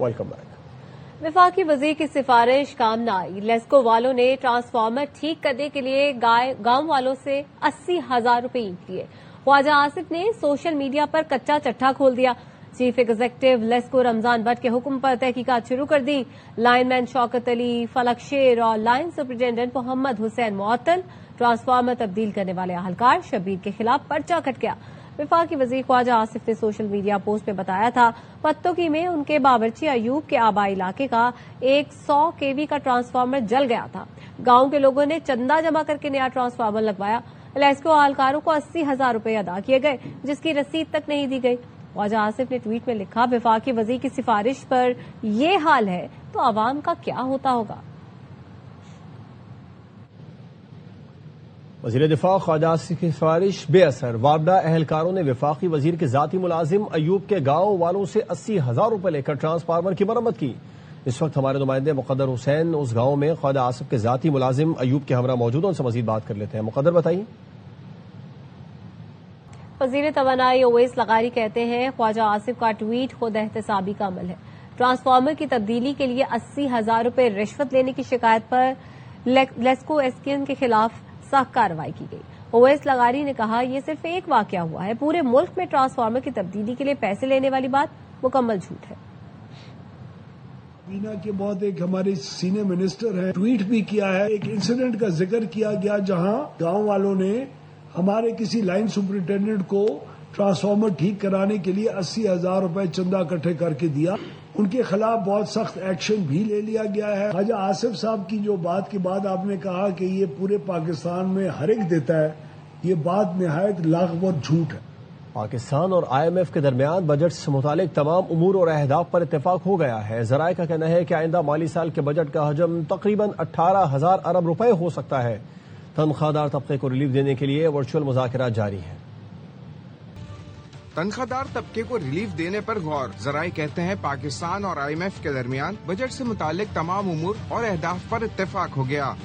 Welcome back. वफाकी वजीर की सिफारिश काम न आई। लेस्को वालों ने ट्रांसफार्मर ठीक करने के लिए गांव वालों से 80,000 रुपए ईंट लिए। ख्वाजा आसिफ ने सोशल मीडिया पर कच्चा चट्टा खोल दिया। चीफ एग्जीक्यूटिव लेस्को रमजान भट्ट के हुक्म पर तहकीकात शुरू कर दी। लाइनमैन शौकत अली, फलक शेर और लाइन सुपरिटेंडेंट मोहम्मद हुसैन मुअत्तल, ट्रांसफार्मर तब्दील करने वाले अहलकार शब्बीर के खिलाफ पर्चा कट गया। वफाकी वजीर ख्वाजा आसिफ ने सोशल मीडिया पोस्ट में बताया था पत्तोकी में उनके बावर्ची अयूब के आबाई इलाके का 100 केवी का ट्रांसफार्मर जल गया था। गांव के लोगों ने चंदा जमा करके नया ट्रांसफार्मर लगवाया। लेस्को अहलकारों को 80,000 रुपए अदा किए गए, जिसकी रसीद तक नहीं दी गई। ख्वाजा आसिफ ने ट्वीट में लिखा, वफाकी वजीर की सिफारिश पर ये हाल है तो आवाम का क्या होता होगा। वज़ीर दिफा ख्वाजा आसिफ की सिफारिश बेअसर। वापडा अहलकारों ने वफाकी वजीर के जाती मुलाजिम अयूब के गांव वालों से 80,000 रुपए लेकर ट्रांसफार्मर की मरम्मत की। इस वक्त हमारे नुमाइंदे मुकद्दर हुसैन उस गांव में ख्वाजा आसिफ के जाती मुलाजिम अयूब के हमरा मौजूद हैं, उनसे मजीद बात कर लेते हैं। मुकद्दर बताइए। वजीर तवानाई ओवैस लगारी कहते हैं ख्वाजा आसिफ का ट्वीट खुद एहतसाबी का अमल है। ट्रांसफार्मर की तब्दीली के लिए 80,000 रुपए रिश्वत लेने की शिकायत पर लेस्को एसकेएम के खिलाफ सख्त कार्रवाई की गई। ओवैस लगारी ने कहा, यह सिर्फ एक वाकया हुआ है, पूरे मुल्क में ट्रांसफार्मर की तब्दीली के लिए पैसे लेने वाली बात मुकम्मल झूठ है। बीना के बहुत एक हमारे सीनियर मिनिस्टर हैं, ट्वीट भी किया है। एक इंसिडेंट का जिक्र किया गया जहां गांव वालों ने हमारे किसी लाइन सुपरिटेंडेंट को ट्रांसफार्मर ठीक कराने के लिए 80,000 रुपए चंदा इकट्ठे करके दिया। उनके खिलाफ बहुत सख्त एक्शन भी ले लिया गया है। ख्वाजा आसिफ साहब की जो बात के बाद आपने कहा कि ये पूरे पाकिस्तान में हर एक देता है, ये बात निहायत लाग़ और झूठ है। पाकिस्तान और IMF के दरमियान बजट से मुतालिक तमाम उमूर और अहदाफ पर इत्तेफाक हो गया है। ज़राए का कहना है कि आइंदा माली साल के बजट का हजम तकरीबन 18,000 अरब रुपए हो सकता है। तनख्वाहदार तबके को रिलीफ देने के लिए वर्चुअल मुज़ाकरात जारी हैं। तनख्वाहदार तबके को रिलीफ देने पर गौर। ज़राए कहते हैं पाकिस्तान और IMF के दरमियान बजट से मुतालिक तमाम उमूर और अहदाफ पर इत्तेफाक हो गया।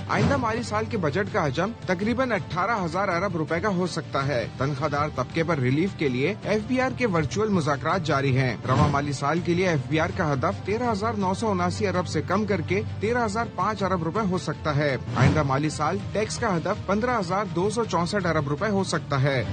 आइंदा माली साल के बजट का हजम तकरीबन 18,000 अरब रुपए का हो सकता है। तनख्वाहदार तबके पर रिलीफ के लिए FBR के वर्चुअल मुज़ाकरात जारी हैं। रवा माली साल के लिए FBR का हदफ 13,979 अरब से कम करके 13,005 अरब रुपए हो सकता है। आइंदा माली साल टैक्स का हदफ 15,264 अरब रुपए हो सकता है।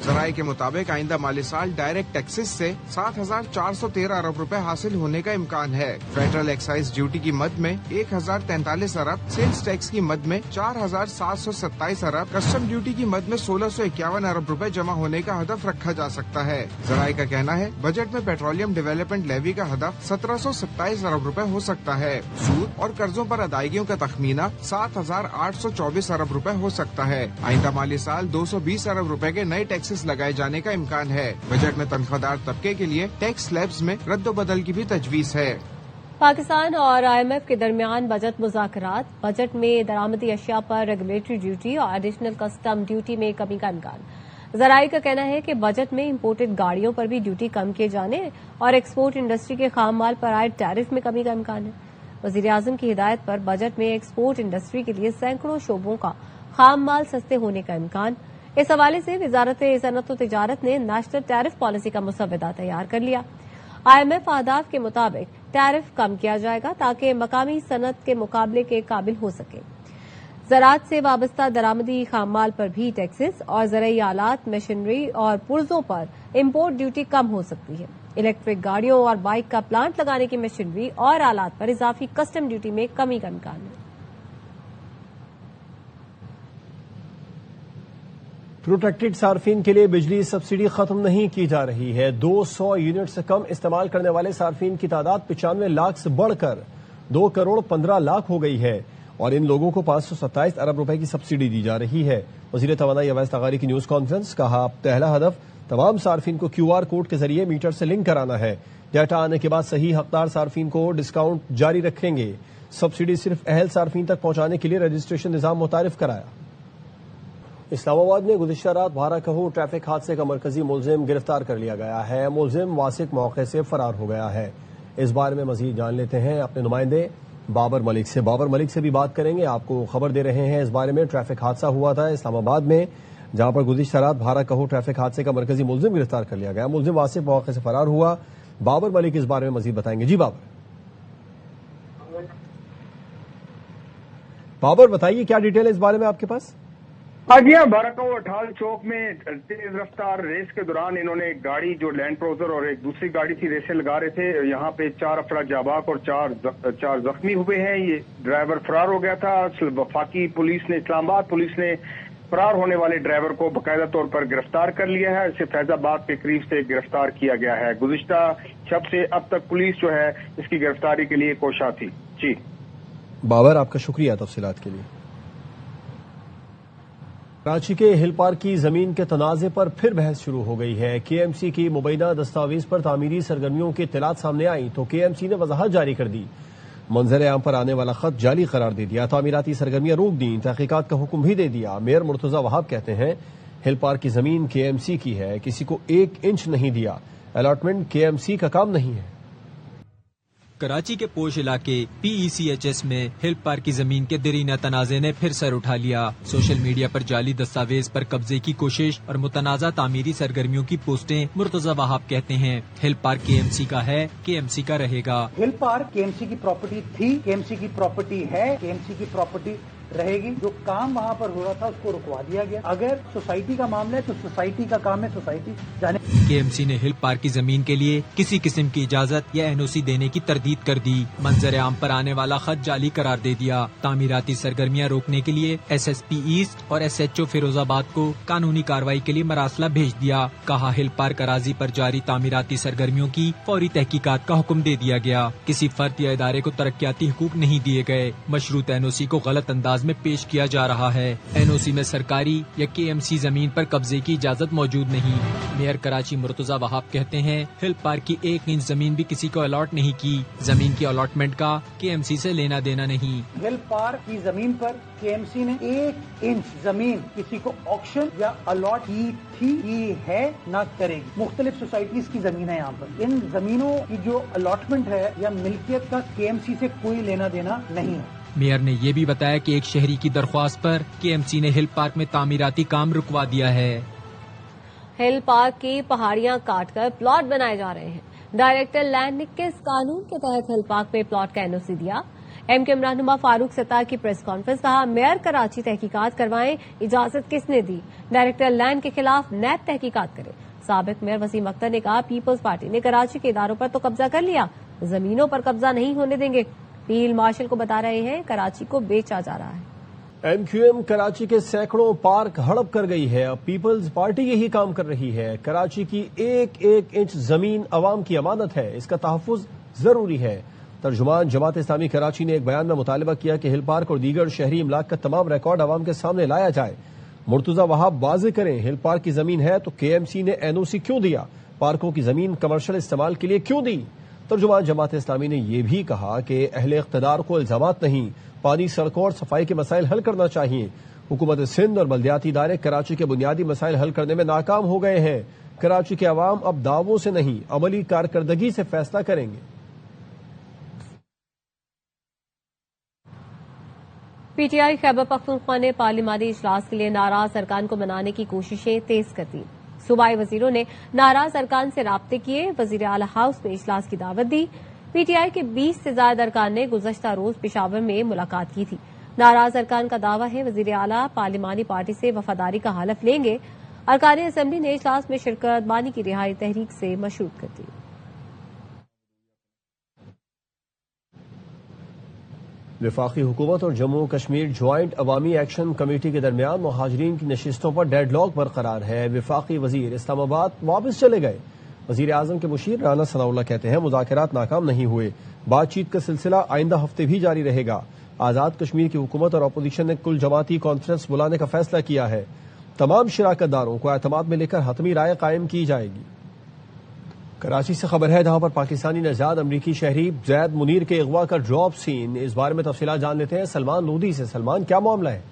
ज़राए के मुताबिक आइंदा माली साल डायरेक्ट टैक्सेस से 7,413 अरब रुपए हासिल होने का इम्कान है। फेडरल एक्साइज ड्यूटी की मद में 1,043 अरब, सेल्स टैक्स की मद में 4,727 अरब, कस्टम ड्यूटी की मद में 1,651 अरब रुपए जमा होने का हदफ रखा जा सकता है। ज़राए का कहना है बजट में पेट्रोलियम डेवलपमेंट लेवी का हदफ 1,727 अरब रुपए हो सकता है। सूद और कर्जों पर अदायगियों का तखमीना 7,824 अरब रुपए हो सकता है। आइंदा माली साल 220 अरब रुपए के नए टैक्सेस लगाए जाने का इम्कान है। बजट में तनख्वाहदार तबके के लिए टैक्स स्लैब्स में रद्द बदल की भी तजवीज़ है। पाकिस्तान और IMF के दरमियान बजट मुज़ाकरात। बजट में दरामदी अशिया पर रेगुलेटरी ड्यूटी और एडिशनल कस्टम ड्यूटी में कमी का इम्कान। ज़राए का कहना है कि बजट में इम्पोर्टेड गाड़ियों पर भी ड्यूटी कम किए जाने और एक्सपोर्ट इंडस्ट्री के खाम माल पर आए टैरिफ में कमी का इम्कान है। वज़ीर आज़म की हिदायत पर बजट में एक्सपोर्ट इंडस्ट्री के लिए सैकड़ों शोबों का खाम माल सस्ते होने का इम्कान। इस हवाले से वजारत सनअत व तिजारत ने नेशनल टैरिफ पॉलिसी का मुसव्वदा तैयार कर लिया। IMF अहदाफ के मुताबिक टैरिफ कम किया जाएगा ताकि मकामी सनत के मुकाबले के काबिल हो सके। ज़राअत से वाबस्ता दरामदी खाम माल पर भी टैक्सेस और ज़रई आलात, मशीनरी और पुर्जों पर इम्पोर्ट ड्यूटी कम हो सकती है। इलेक्ट्रिक गाड़ियों और बाइक का प्लांट लगाने की मशीनरी और आलात पर इजाफी कस्टम ड्यूटी में कमी का इम्कान है। प्रोटेक्टेड सार्फिन के लिए बिजली सब्सिडी खत्म नहीं की जा रही है। 200 यूनिट से कम इस्तेमाल करने वाले सार्फिन की तादाद 95 लाख से बढ़कर 2 करोड़ 15 लाख हो गई है और इन लोगों को 527 अरब रुपए की सब्सिडी दी जा रही है। वज़ीर तवानाई अवैस लगारी की न्यूज कॉन्फ्रेंस। कहा, पहला हदफ तमाम सार्फिन को QR कोड के जरिए मीटर से लिंक कराना है। डाटा आने के बाद सही हकदार सार्फिन को डिस्काउंट जारी रखेंगे। सब्सिडी सिर्फ अहल सार्फिन तक पहुंचाने के लिए रजिस्ट्रेशन निजाम मुतारिफ कराया। इस्लामाबाद में गुज़िश्ता रात भाराकहू ट्रैफिक हादसे का मरकजी मुलजिम गिरफ्तार कर लिया गया है। मुलजिम वासिक मौके से फरार हो गया है। इस बारे में मजीद जान लेते हैं अपने नुमाइंदे बाबर मलिक से। बाबर मलिक से भी बात करेंगे, आपको खबर दे रहे हैं इस बारे में। ट्रैफिक हादसा हुआ था इस्लामाबाद में जहां पर गुज़िश्ता रात भारा कहो ट्रैफिक हादसे का मरकजी मुलजिम गिरफ्तार कर लिया गया। मुलजिम वासिफ मौके से फरार हुआ। बाबर मलिक इस बारे में मजीद बताएंगे। जी बाबर बताइए क्या डिटेल है इस बारे में आपके पास? हाँ जी, बाराकाऊ अठाल चौक में तेज रफ्तार रेस के दौरान इन्होंने एक गाड़ी जो लैंड क्रूजर और एक दूसरी गाड़ी थी रेसें लगा रहे थे। यहाँ पे 4 अफराद जाबाक और चार जख्मी हुए हैं। ये ड्राइवर फरार हो गया था। वफाकी पुलिस ने, इस्लामाबाद पुलिस ने फरार होने वाले ड्राइवर को बाकायदा तौर पर गिरफ्तार कर लिया है। इसे फैजाबाद के करीब से गिरफ्तार किया गया है। गुज़िश्ता शब से अब तक पुलिस जो है इसकी गिरफ्तारी के लिए कोशा थी। जी बाबर, आपका शुक्रिया तफसीलात के लिए। कराची के हिल पार्क की जमीन के तनाजे पर फिर बहस शुरू हो गई है। केएमसी की मुबैना दस्तावेज पर तामीरी सरगर्मियों की इत्तलात सामने आई तो केएमसी ने वजाहत जारी कर दी। मंजर आम पर आने वाला खत जाली करार दे दिया। तामीराती सरगर्मियां रोक दी। तहकीकात का हुक्म भी दे दिया। मेयर मुर्तजा वहाब कहते हैं हिल पार्क की जमीन केएमसी की है, किसी को 1 इंच नहीं दिया। अलॉटमेंट केएमसी का काम नहीं है। कराची के पोश इलाके PECHS में हिल पार्क की जमीन के दरीना तनाजे ने फिर सर उठा लिया। सोशल मीडिया पर जाली दस्तावेज पर कब्जे की कोशिश और मुतनाज़ा तामीरी सरगर्मियों की पोस्टें। मुर्तजा वहाब कहते हैं हिल पार्क KMC का है, KMC का रहेगा। हिल पार्क KMC की प्रॉपर्टी थी, KMC की प्रॉपर्टी है, KMC की प्रॉपर्टी रहेगी। जो काम वहाँ पर हो रहा था उसको रुकवा दिया गया। अगर सोसाइटी का मामला है तो सोसाइटी का काम है, सोसाइटी जाने। KMC ने हिल पार्क की जमीन के लिए किसी किस्म की इजाजत या NOC देने की तरदीद कर दी। मंजर आम पर आने वाला खत जाली करार दे दिया। तामीराती सरगर्मियां रोकने के लिए SSP ईस्ट और SHO फिरोजाबाद को कानूनी कार्रवाई के लिए मरासला भेज दिया। कहा हिल पार्क अराजी पर जारी तामीराती सरगर्मियों की फौरी तहकीकात का हुक्म दे दिया गया। किसी फर्द या इदारे को तरक्याती हुकूक नहीं दिए गए। मशरूत NOC को गलत अंदाज में पेश किया जा रहा है। NOC में सरकारी या KMC जमीन पर कब्जे की इजाजत मौजूद नहीं। मेयर कराची मुर्तजा वहाब कहते हैं हिल पार्क की 1 इंच जमीन भी किसी को अलॉट नहीं की। जमीन की अलॉटमेंट का KMC से लेना देना नहीं। हिल पार्क की जमीन पर KMC ने 1 इंच जमीन किसी को ऑक्शन या अलॉट की थी, की है, न करेगी। मुख्तलिफ सोसाइटीज की जमीन है। यहाँ पर इन जमीनों की जो अलॉटमेंट है या मिल्कियत का KMC से कोई लेना देना नहीं है। मेयर ने ये भी बताया कि एक शहरी की दरख्वास्त पर KMC ने हिल पार्क में तामीराती काम रुकवा दिया है। हिल पार्क की पहाड़ियां काटकर प्लॉट बनाए जा रहे हैं। डायरेक्टर लैंड ने किस कानून के तहत हिल पार्क में प्लॉट का NOC दिया? MKM रहनुमा फारूक सत्तार की प्रेस कॉन्फ्रेंस। कहा मेयर कराची तहकीकात करवाएं, इजाजत किसने दी? डायरेक्टर लैंड के खिलाफ नैब तहकीकात करे। साबिक मेयर वसीम अख्तर ने कहा पीपल्स पार्टी ने कराची के इदारों पर तो कब्जा कर लिया, जमीनों पर कब्जा नहीं होने देंगे। फील्ड मार्शल को बता रहे हैं कराची को बेचा जा रहा है। MQM कराची के सैकड़ों पार्क हड़प कर गई है। अब पीपल्स पार्टी यही काम कर रही है। कराची की 1-1 इंच जमीन अवाम की अमानत है, इसका तहफ़्फ़ुज़ जरूरी है। तर्जुमान जमात इस्लामी कराची ने एक बयान में मुतालबा किया कि हिल पार्क और दीगर शहरी इमलाक का तमाम रिकॉर्ड अवाम के सामने लाया जाए। मुर्तजा वहाब वाज़ेह करें हिल पार्क की जमीन है तो KMC ने NOC क्यों दिया? पार्कों की जमीन कमर्शियल इस्तेमाल के लिए क्यों दी? तर्जुमान जमात इस्लामी ने यह भी कहा कि अहले इख्तिदार को इल्जामात नहीं, पानी, सड़कों और सफाई के मसाइल हल करना चाहिए। हुकूमत सिंध और बल्दियाती इदारे कराची के बुनियादी मसाइल हल करने में नाकाम हो गए हैं। कराची के अवाम अब दावों से नहीं, अमली कारकर्दगी से फैसला करेंगे। PTI खैबर पख्तूनख्वा ने पार्लिमानी इजलास के लिए नाराज अरकान को मनाने की कोशिशें तेज कर दी। सूबाई वजीरों ने नाराज अरकान से राब्ते किए। वजीर आला हाउस में इजलास की दावत दी। PTI के 20 से ज्यादा अरकान ने गुज़श्ता रोज पेशावर में मुलाकात की थी। नाराज अरकान का दावा है वजीर आला पार्लिमानी पार्टी से वफादारी का हलफ लेंगे। अरकान असेंबली ने इजलास में शिरकत बानी की रिहाई तहरीक से मशरूत कर दी। वफाकी हुकूमत और जम्मू कश्मीर ज्वाइंट अवामी एक्शन कमेटी के दरमियान मुहाजिरीन की नशिस्तों पर डेडलॉक बरकरार है। वफाकी वजीर इस्लामाबाद वापस चले गए। वजीर आजम के मुशीर राना सनाउल्लाह कहते हैं मुज़ाकरात नाकाम नहीं हुए, बातचीत का सिलसिला आइंदा हफ्ते भी जारी रहेगा। आजाद कश्मीर की हुकूमत और अपोजिशन ने कुल जमाती कॉन्फ्रेंस बुलाने का फैसला किया है। तमाम शिराकतदारों को एतमाद में लेकर हतमी राय कायम की जाएगी। कराची से खबर है जहां पर पाकिस्तानी नजाद अमरीकी शहरी जैद मुनीर के अगवा का ड्रॉप सीन। इस बारे में तफसीलात जान लेते हैं सलमान लोधी से। सलमान, क्या मामला है?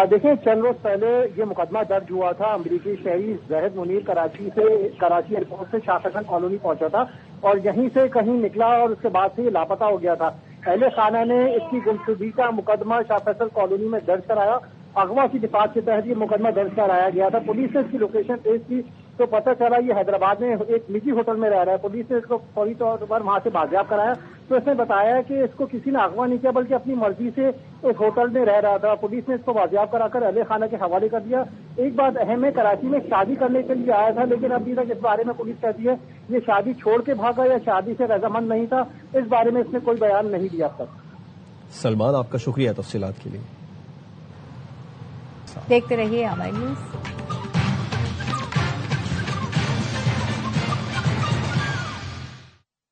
देखिए, चंद रोज पहले ये मुकदमा दर्ज हुआ था। अमरीकी शहरी जैद मुनीर कराची एयरपोर्ट से शाह फैसल कॉलोनी पहुंचा था और यहीं से कहीं निकला और उसके बाद से ये लापता हो गया था। अहले खाना ने इसकी गुमशुदगी का मुकदमा शाह फैसल कॉलोनी में दर्ज कराया اغوا کی دفعات کے تحت یہ مقدمہ درج کرایا گیا تھا. پولیس نے اس کی لوکیشن ٹریس کی تو پتہ چلا یہ حیدرآباد میں ایک نجی ہوٹل میں رہ رہا ہے. پولیس نے اس کو فوری طور پر وہاں سے بازیاب کرایا تو اس نے بتایا کہ اس کو کسی نے اغوا نہیں کیا بلکہ اپنی مرضی سے اس ہوٹل میں رہ رہا تھا. پولیس نے اس کو بازیاب کرا کر اہل خانہ کے حوالے کر دیا. ایک بات اہم ہے, کراچی میں شادی کرنے کے لیے آیا تھا لیکن ابھی تک اس بارے میں پولیس کہتی ہے یہ شادی چھوڑ کے بھاگا یا شادی سے رضامند نہیں تھا, اس بارے میں اس نے کوئی بیان نہیں دیا اب تک. سلمان, آپ کا شکریہ تفصیلات کے لیے. دیکھتے رہیے آئی نیوز.